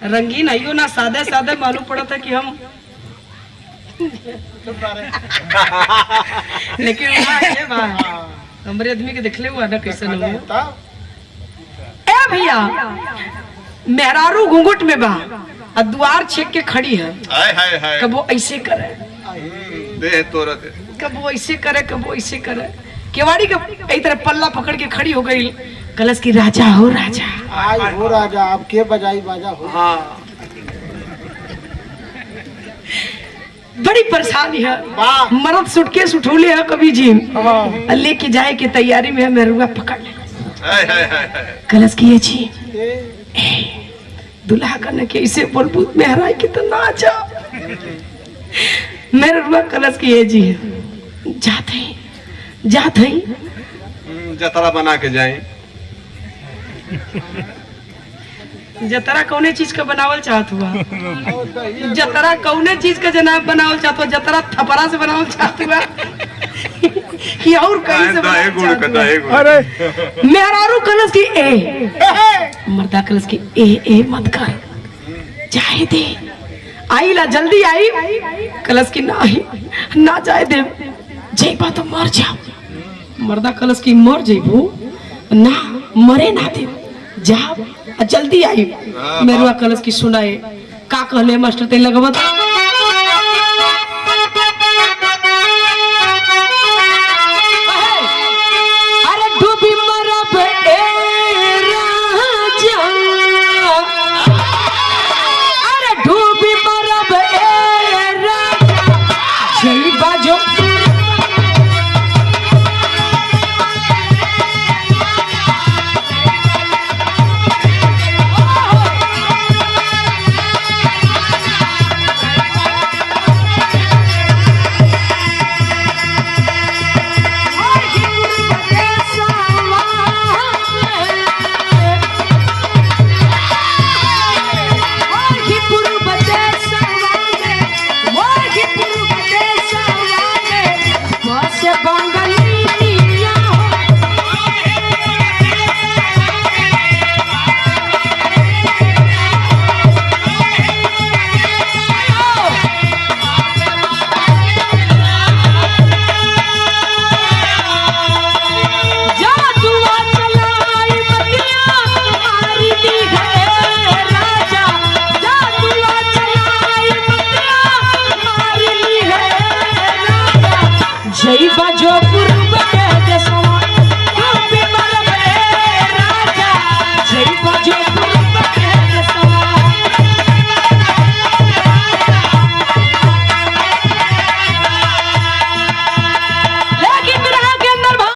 रंगीन आइयो ना, सादे सादे मालूम पड़ा था कि हम लेकिन ये बात हमारे आदमी के देखले हुआ ना कैसे लोग ए भैया मेहरारू घूंघट में बा और द्वार छेक के खड़ी है। कब वो ऐसे करे दे तोरा दे, कब वो ऐसे करे, कब वो ऐसे करे। केवाड़ी के एक तरह पल्ला पकड़ के खड़ी हो गई। कलश की राजा हो राजा, आज हो राजा, अब के बजाई बाजा हो। हाँ बड़ी परेशानी है। मर्द सूटकेस उठोले है कभी जी लेके जाए की तैयारी में है। मेहरुआ पकड़ ले कलश की जी दुल्हा करने के इसे बोलबू मेहराई की तो ना जा। मेहरुआ कलश की जी जाते ही जतरा बना के जाए। जतरा कौने चीज का बनावल चाहत हुआ? जतरा कौने चीज का जनाब बनावल चाहत हुआ? जतरा थपरा से बनावल चाहत हुआ कि और कहीं से बनावल चाहत हुआ? अरे मेहरारू कलश की मर्दा कलश की ए मत कर, जाए दे। आई ला जल्दी आई। कलश की ना जाए दे, जेबा तो मर जाओ। मर्दा कलश की मर जेबू ना, मरे ना दे, जा जल्दी आई। मेरुआ कलश की सुनाए का कहले मास्टर ते लगबत